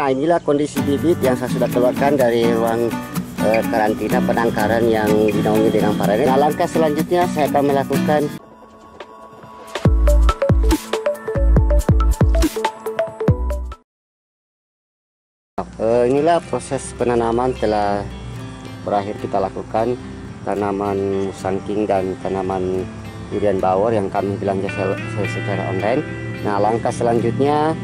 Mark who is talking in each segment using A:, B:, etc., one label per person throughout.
A: Nah, inilah kondisi bibit yang saya sudah keluarkan dari ruang karantina penangkaran yang dinaungi dengan paranet. Nah, langkah selanjutnya saya akan melakukan inilah proses penanaman telah berakhir kita lakukan. Tanaman musangking dan tanaman durian bawor yang kami belanja secara online. Nah, langkah selanjutnya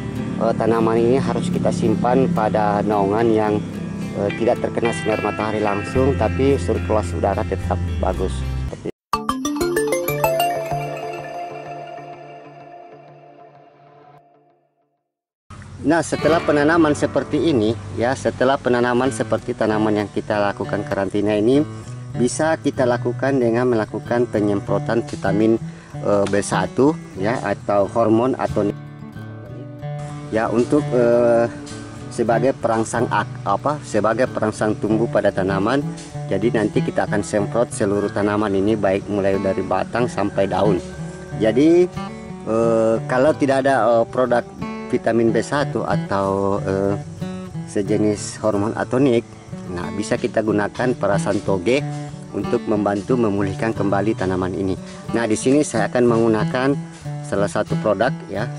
A: tanaman ini harus kita simpan pada naungan yang tidak terkena sinar matahari langsung, tapi sirkulasi udara tetap bagus. Nah, setelah penanaman seperti ini ya, setelah penanaman seperti tanaman yang kita lakukan karantina ini, bisa kita lakukan dengan melakukan penyemprotan vitamin B1 ya, atau hormon atau ya, untuk sebagai perangsang sebagai perangsang tumbuh pada tanaman. Jadi nanti kita akan semprot seluruh tanaman ini, baik mulai dari batang sampai daun. Jadi kalau tidak ada produk vitamin B1 atau sejenis hormon atonik, nah bisa kita gunakan perasan toge untuk membantu memulihkan kembali tanaman ini. Nah, di sini saya akan menggunakan salah satu produk ya,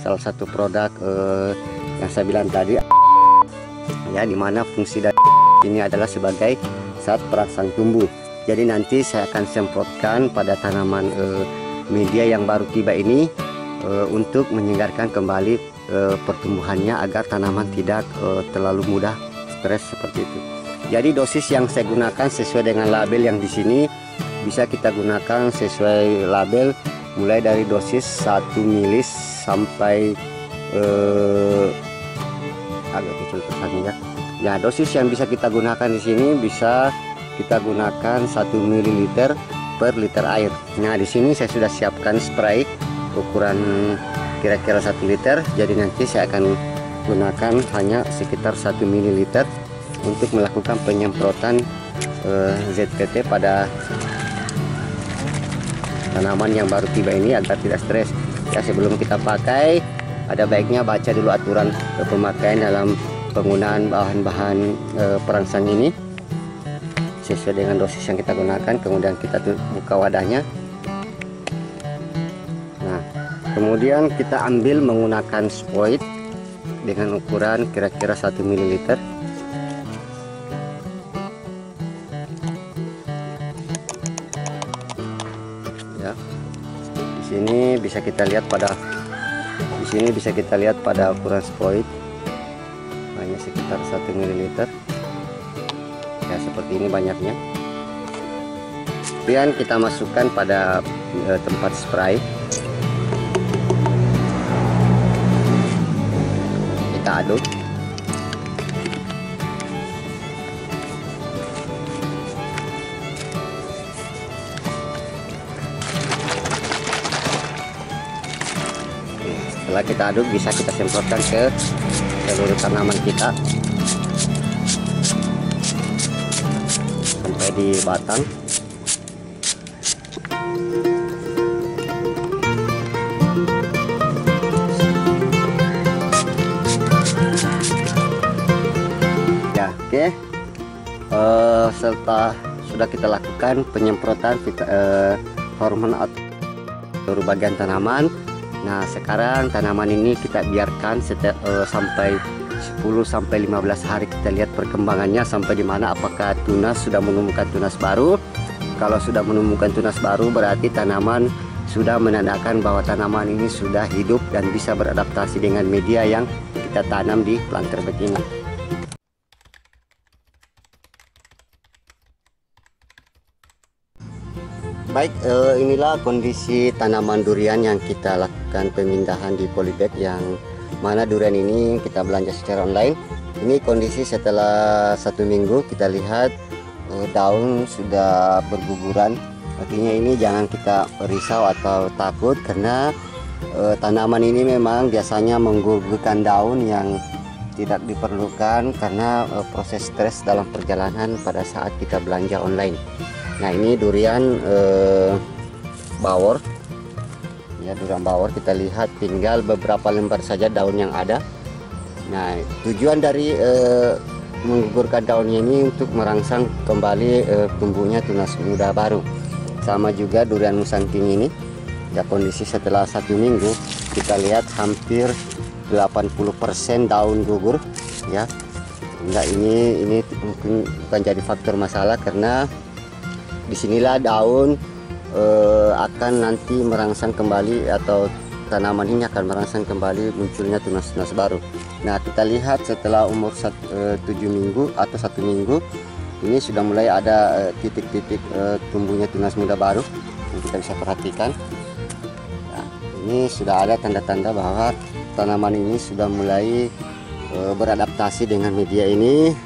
A: yang saya bilang tadi ya, dimana fungsi dari ini adalah sebagai zat perangsang tumbuh. Jadi nanti saya akan semprotkan pada tanaman media yang baru tiba ini untuk menyegarkan kembali pertumbuhannya agar tanaman tidak terlalu mudah stres seperti itu. Jadi dosis yang saya gunakan sesuai dengan label yang di sini, bisa kita gunakan sesuai label mulai dari dosis 1 milis sampai agak kecil pesannya ya. Ya, dosis yang bisa kita gunakan di sini bisa kita gunakan 1 ml per liter air. Nah, di sini saya sudah siapkan spray ukuran kira-kira 1 liter. Jadi nanti saya akan gunakan hanya sekitar 1 ml untuk melakukan penyemprotan ZPT pada tanaman yang baru tiba ini agar tidak stres. Ya, sebelum kita pakai, ada baiknya baca dulu aturan pemakaian dalam penggunaan bahan-bahan perangsang ini sesuai dengan dosis yang kita gunakan. Kemudian kita buka wadahnya. Nah, kemudian kita ambil menggunakan spoit dengan ukuran kira-kira 1 ml. Ya, di sini bisa kita lihat pada ukuran spoit hanya sekitar 1 ml ya, seperti ini banyaknya. Kemudian kita masukkan pada tempat spray, kita aduk. Setelah kita aduk, bisa kita semprotkan ke seluruh tanaman kita sampai di batang. Ya, oke. Setelah sudah kita lakukan penyemprotan hormon atau seluruh bagian tanaman. Nah, sekarang tanaman ini kita biarkan sampai 10-15 hari. Kita lihat perkembangannya sampai di mana, apakah tunas sudah menemukan tunas baru. Kalau sudah menemukan tunas baru, berarti tanaman sudah menandakan bahwa tanaman ini sudah hidup dan bisa beradaptasi dengan media yang kita tanam di planter bed ini. Baik, inilah kondisi tanaman durian yang kita lakukan pemindahan di polybag, yang mana durian ini kita belanja secara online. Ini kondisi setelah 1 minggu, kita lihat daun sudah berguguran. Artinya ini jangan kita risau atau takut, karena tanaman ini memang biasanya menggugurkan daun yang tidak diperlukan karena proses stres dalam perjalanan pada saat kita belanja online. Nah, ini durian bawor ya, durian bawor. Kita lihat tinggal beberapa lembar saja daun yang ada. Nah, tujuan dari menggugurkan daunnya ini untuk merangsang kembali tumbuhnya tunas muda baru. Sama juga durian musangking ini, ya kondisi setelah 1 minggu kita lihat hampir 80% daun gugur ya. Enggak, ini mungkin bukan jadi faktor masalah karena disinilah daun akan nanti merangsang kembali, atau tanaman ini akan merangsang kembali munculnya tunas-tunas baru. Nah, kita lihat setelah umur 7 minggu atau 1 minggu ini sudah mulai ada titik-titik tumbuhnya tunas muda baru yang kita bisa perhatikan. Nah, ini sudah ada tanda-tanda bahwa tanaman ini sudah mulai beradaptasi dengan media ini,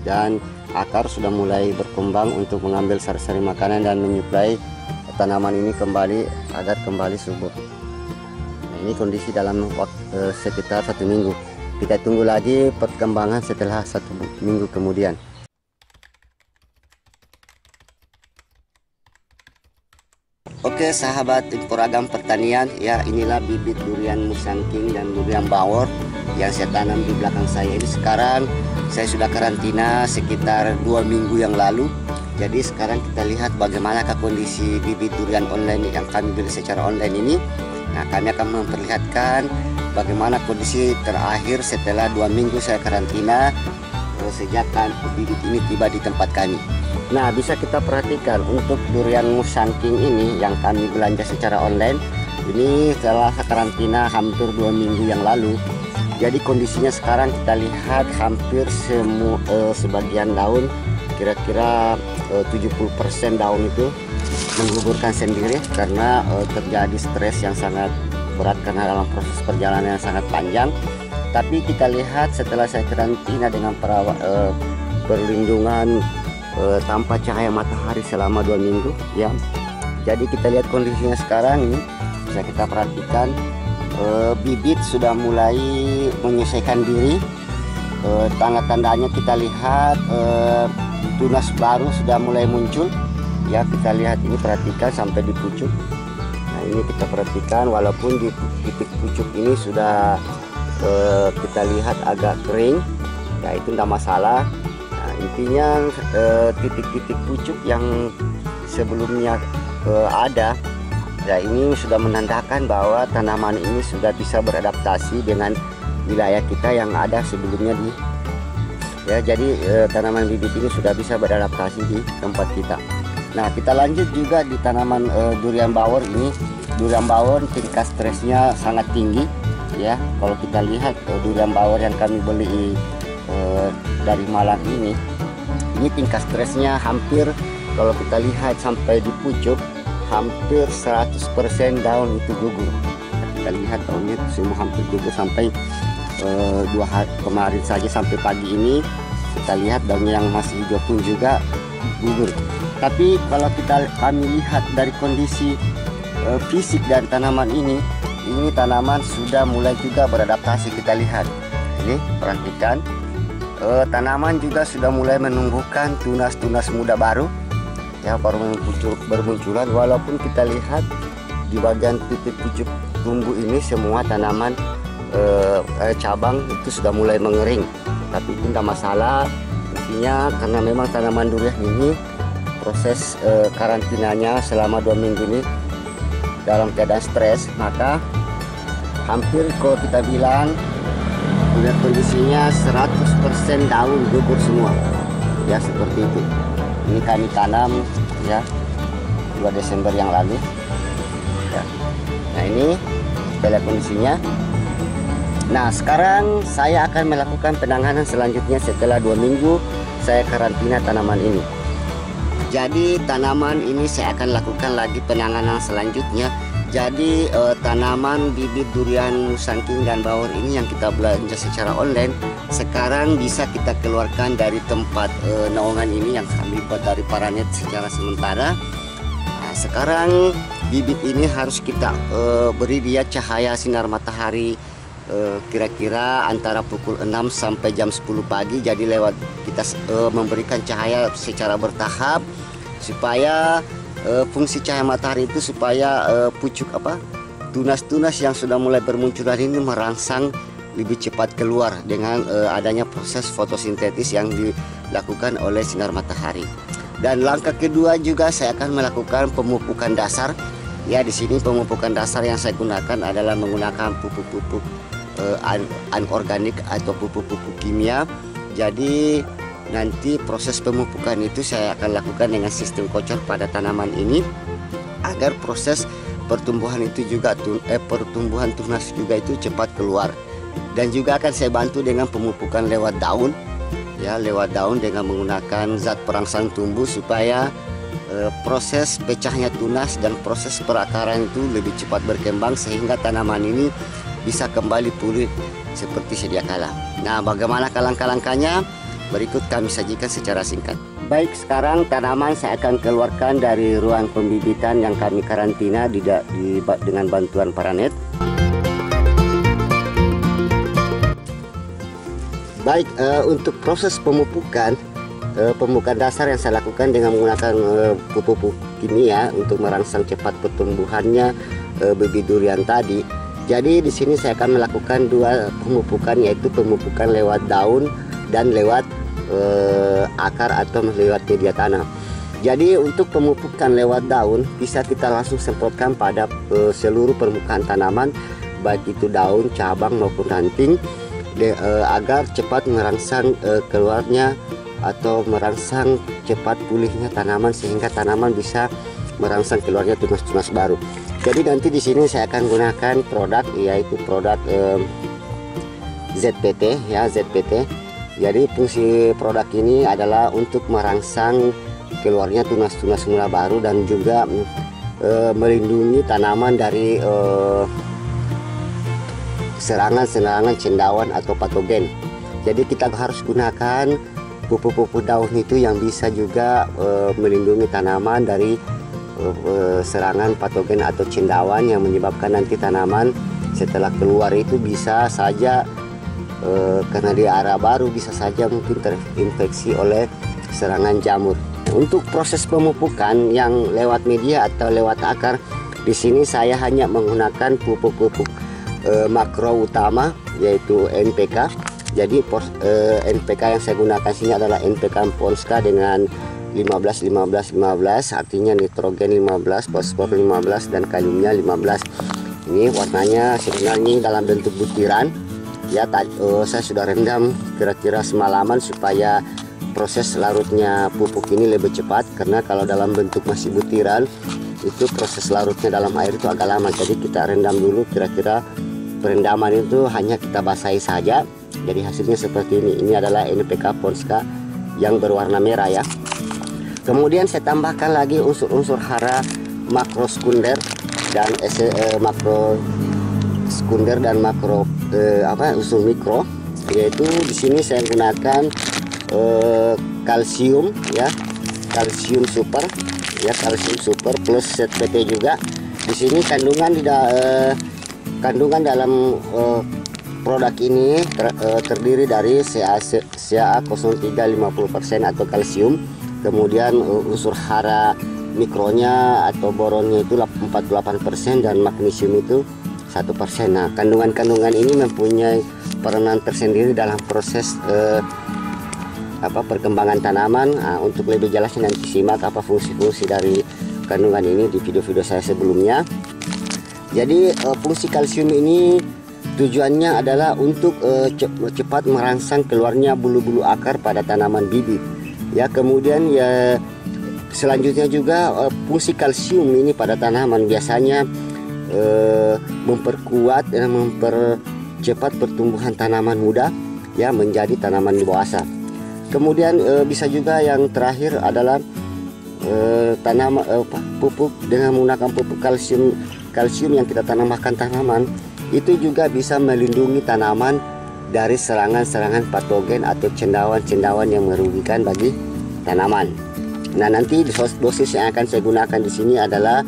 A: dan akar sudah mulai berkembang untuk mengambil sari-sari makanan dan menyuplai tanaman ini kembali agar kembali subur. Nah, ini kondisi dalam waktu sekitar 1 minggu. Kita tunggu lagi perkembangan setelah 1 minggu kemudian. Oke sahabat Inforagam Pertanian, ya inilah bibit durian musangking dan durian bawor yang saya tanam di belakang saya ini. Sekarang saya sudah karantina sekitar 2 minggu yang lalu. Jadi sekarang kita lihat bagaimanakah kondisi bibit durian online yang kami beli secara online ini. Nah, kami akan memperlihatkan bagaimana kondisi terakhir setelah 2 minggu saya karantina sejak bibit ini tiba di tempat kami. Nah, bisa kita perhatikan untuk durian musangking ini yang kami belanja secara online ini setelah karantina hampir 2 minggu yang lalu. Jadi kondisinya sekarang kita lihat hampir sebagian daun, kira-kira 70% daun itu menggugurkan sendiri karena terjadi stres yang sangat berat karena dalam proses perjalanan yang sangat panjang. Tapi kita lihat setelah saya karantina dengan perlindungan tanpa cahaya matahari selama 2 minggu ya. Jadi kita lihat kondisinya sekarang ini, bisa kita perhatikan bibit sudah mulai menyesuaikan diri. Tanda-tandanya kita lihat tunas baru sudah mulai muncul ya. Kita lihat ini, perhatikan sampai di pucuk. Nah, ini kita perhatikan walaupun di titik pucuk ini sudah kita lihat agak kering ya, itu tidak masalah. Nah, intinya titik-titik pucuk yang sebelumnya ada ya, ini sudah menandakan bahwa tanaman ini sudah bisa beradaptasi dengan wilayah kita yang ada sebelumnya di ya. Jadi tanaman bibit ini sudah bisa beradaptasi di tempat kita. Nah, kita lanjut juga di tanaman durian bawor ini. Durian bawor tingkat stresnya sangat tinggi ya. Kalau kita lihat durian bawor yang kami beli dari Malang ini tingkat stresnya hampir, kalau kita lihat sampai di pucuk, hampir 100% daun itu gugur. Kita lihat daunnya semua hampir gugur sampai 2 hari kemarin saja, sampai pagi ini kita lihat daunnya yang masih hijau pun juga gugur. Tapi kalau kami lihat dari kondisi fisik dari tanaman ini tanaman sudah mulai juga beradaptasi. Kita lihat ini, perhatikan tanaman juga sudah mulai menumbuhkan tunas-tunas muda baru ya, baru bermunculan. Walaupun kita lihat di bagian titik pucuk tumbuh ini semua tanaman cabang itu sudah mulai mengering, tapi itu tidak masalah. Intinya karena memang tanaman durian ini proses karantinanya selama 2 minggu ini dalam keadaan stres, maka hampir kalau kita bilang lihat kondisinya 100% daun gugur semua ya, seperti itu. Ini kami tanam ya 2 Desember yang lalu ya. Nah, ini kita lihat kondisinya. Nah, sekarang saya akan melakukan penanganan selanjutnya setelah 2 minggu saya karantina tanaman ini. Jadi tanaman ini saya akan lakukan lagi penanganan selanjutnya. Jadi tanaman bibit durian musangking dan bawor ini yang kita belanja secara online sekarang bisa kita keluarkan dari tempat naungan ini yang kami buat dari Paranet secara sementara. Nah, sekarang bibit ini harus kita beri dia cahaya sinar matahari kira-kira antara pukul 6 sampai jam 10 pagi. Jadi lewat kita memberikan cahaya secara bertahap supaya fungsi cahaya matahari itu supaya pucuk tunas-tunas yang sudah mulai bermunculan ini merangsang lebih cepat keluar dengan adanya proses fotosintetis yang dilakukan oleh sinar matahari. Dan langkah kedua juga saya akan melakukan pemupukan dasar. Ya, di sini pemupukan dasar yang saya gunakan adalah menggunakan pupuk-pupuk anorganik atau pupuk-pupuk kimia. Jadi nanti proses pemupukan itu saya akan lakukan dengan sistem kocor pada tanaman ini agar proses pertumbuhan itu juga pertumbuhan tunas juga itu cepat keluar. Dan juga akan saya bantu dengan pemupukan lewat daun, ya, lewat daun dengan menggunakan zat perangsang tumbuh supaya proses pecahnya tunas dan proses perakaran itu lebih cepat berkembang sehingga tanaman ini bisa kembali pulih seperti sedia kala. Nah, bagaimana langkah-langkahnya? Berikut kami sajikan secara singkat. Baik, sekarang tanaman saya akan keluarkan dari ruang pembibitan yang kami karantina dengan bantuan paranet. Baik, untuk proses pemupukan dasar yang saya lakukan dengan menggunakan pupuk kimia untuk merangsang cepat pertumbuhannya bibit durian tadi. Jadi di sini saya akan melakukan dua pemupukan, yaitu pemupukan lewat daun dan lewat akar atau lewat media tanam. Jadi untuk pemupukan lewat daun bisa kita langsung semprotkan pada seluruh permukaan tanaman, baik itu daun, cabang maupun ranting, agar cepat merangsang keluarnya atau merangsang cepat pulihnya tanaman sehingga tanaman bisa merangsang keluarnya tunas-tunas baru. Jadi nanti di sini saya akan gunakan produk, yaitu produk ZPT, ya, ZPT. Jadi fungsi produk ini adalah untuk merangsang keluarnya tunas-tunas mula baru dan juga melindungi tanaman dari serangan-serangan cendawan atau patogen. Jadi kita harus gunakan pupuk-pupuk daun itu yang bisa juga melindungi tanaman dari serangan patogen atau cendawan yang menyebabkan nanti tanaman setelah keluar itu bisa saja karena di area baru bisa saja mungkin terinfeksi oleh serangan jamur. Untuk proses pemupukan yang lewat media atau lewat akar, di sini saya hanya menggunakan pupuk-pupuk makro utama, yaitu NPK. Jadi NPK yang saya gunakan sini adalah NPK Ponska dengan 15-15-15, artinya nitrogen 15, fosfor 15 dan kaliumnya 15. Ini warnanya sebenarnya dalam bentuk butiran. Ya, saya sudah rendam kira-kira semalaman supaya proses larutnya pupuk ini lebih cepat, karena kalau dalam bentuk masih butiran itu proses larutnya dalam air itu agak lama. Jadi kita rendam dulu, kira-kira perendaman itu hanya kita basahi saja. Jadi hasilnya seperti ini. Ini adalah NPK Ponska yang berwarna merah, ya. Kemudian saya tambahkan lagi unsur-unsur hara makro sekunder dan makro sekunder dan makro unsur mikro, yaitu di sini saya gunakan kalsium, ya, kalsium super, ya, kalsium super plus ZPT juga. Di sini kandungan dalam produk ini terdiri dari CA 03 50% atau kalsium, kemudian unsur hara mikronya atau boronnya itu 48% dan magnesium itu 1%. Nah, kandungan-kandungan ini mempunyai peranan tersendiri dalam proses perkembangan tanaman. Nah, untuk lebih jelasnya nanti simak apa fungsi-fungsi dari kandungan ini di video-video saya sebelumnya. Jadi fungsi kalsium ini tujuannya adalah untuk cepat merangsang keluarnya bulu-bulu akar pada tanaman bibit. Ya, kemudian ya selanjutnya juga fungsi kalsium ini pada tanaman biasanya memperkuat dan mempercepat pertumbuhan tanaman muda, ya, menjadi tanaman dewasa. Kemudian bisa juga yang terakhir adalah pupuk dengan menggunakan pupuk kalsium yang kita tanamkan tanaman itu juga bisa melindungi tanaman dari serangan-serangan patogen atau cendawan-cendawan yang merugikan bagi tanaman. Nah, nanti dosis yang akan saya gunakan di sini adalah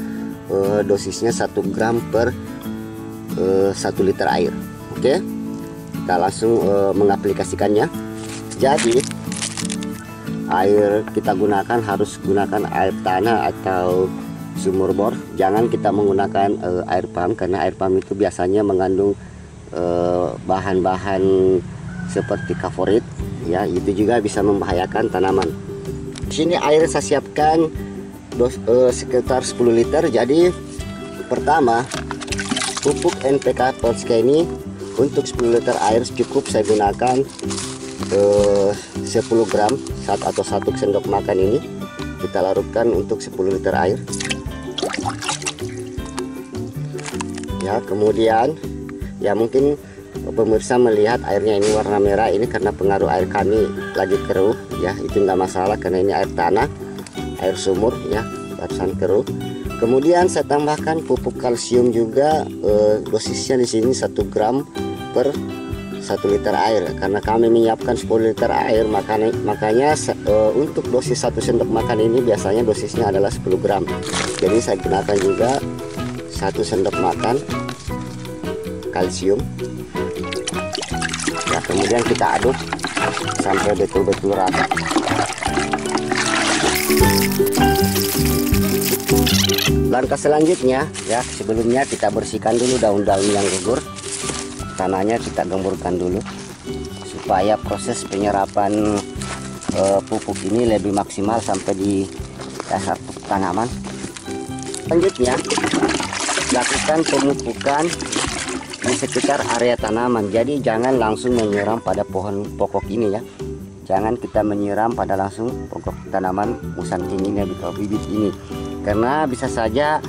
A: dosisnya 1 gram per 1 liter air. Oke, kita langsung mengaplikasikannya. Jadi air kita gunakan harus gunakan air tanah atau sumur bor. Jangan kita menggunakan air pump, karena air pump itu biasanya mengandung bahan-bahan seperti kaforit, ya itu juga bisa membahayakan tanaman. Di sini air saya siapkan sekitar 10 liter. Jadi pertama, pupuk NPK Polska ini untuk 10 liter air cukup saya gunakan 10 gram atau 1 sendok makan. Ini kita larutkan untuk 10 liter air. Ya, kemudian ya mungkin pemirsa melihat airnya ini warna merah, ini karena pengaruh air kami lagi keruh, ya itu enggak masalah karena ini air tanah, air sumur, ya barusan keruh. Kemudian saya tambahkan pupuk kalsium juga, dosisnya di sini 1 gram per 1 liter air. Karena kami menyiapkan 10 liter air, makanya untuk dosis 1 sendok makan ini biasanya dosisnya adalah 10 gram. Jadi saya gunakan juga 1 sendok makan kalsium. Ya, kemudian kita aduk sampai betul-betul rata. Langkah selanjutnya, ya sebelumnya kita bersihkan dulu daun-daun yang gugur. Tanahnya kita gemburkan dulu supaya proses penyerapan pupuk ini lebih maksimal sampai di dasar tanaman. Selanjutnya, lakukan pemupukan di sekitar area tanaman. Jadi jangan langsung menyiram pada pohon pokok ini, ya. Jangan kita menyiram pada langsung pokok tanaman musang ini atau bibit ini, karena bisa saja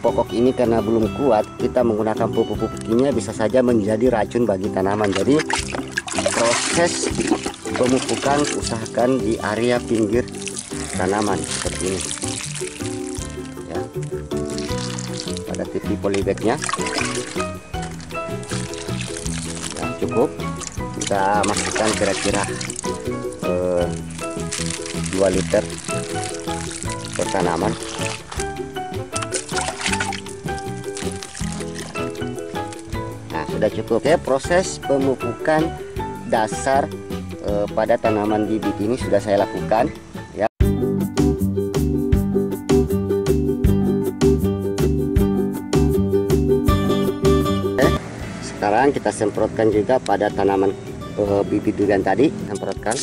A: pokok ini karena belum kuat, kita menggunakan pupuk-pupuk ini bisa saja menjadi racun bagi tanaman. Jadi proses pemupukan usahakan di area pinggir tanaman seperti ini, ya, pada titik polybagnya. Ya, cukup kita masukkan kira-kira 2 liter per tanaman. Nah, sudah cukup ya. Proses pemupukan dasar pada tanaman bibit ini sudah saya lakukan, ya. Sekarang kita semprotkan juga pada tanaman bibit durian tadi, semprotkan.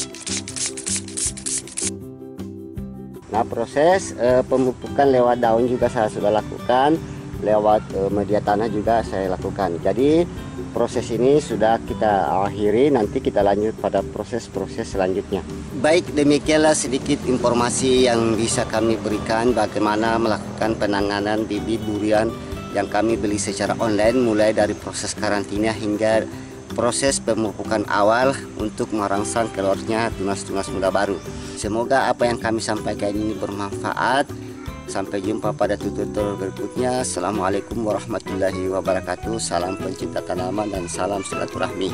A: Nah, proses pemupukan lewat daun juga saya sudah lakukan, lewat media tanah juga saya lakukan. Jadi proses ini sudah kita akhiri, nanti kita lanjut pada proses-proses selanjutnya. Baik, demikianlah sedikit informasi yang bisa kami berikan bagaimana melakukan penanganan bibit durian yang kami beli secara online, mulai dari proses karantina hingga proses pemupukan awal untuk merangsang keluarnya tunas-tunas muda baru. Semoga apa yang kami sampaikan ini bermanfaat. Sampai jumpa pada tutorial berikutnya. Assalamualaikum warahmatullahi wabarakatuh. Salam pencinta tanaman dan salam silaturahmi.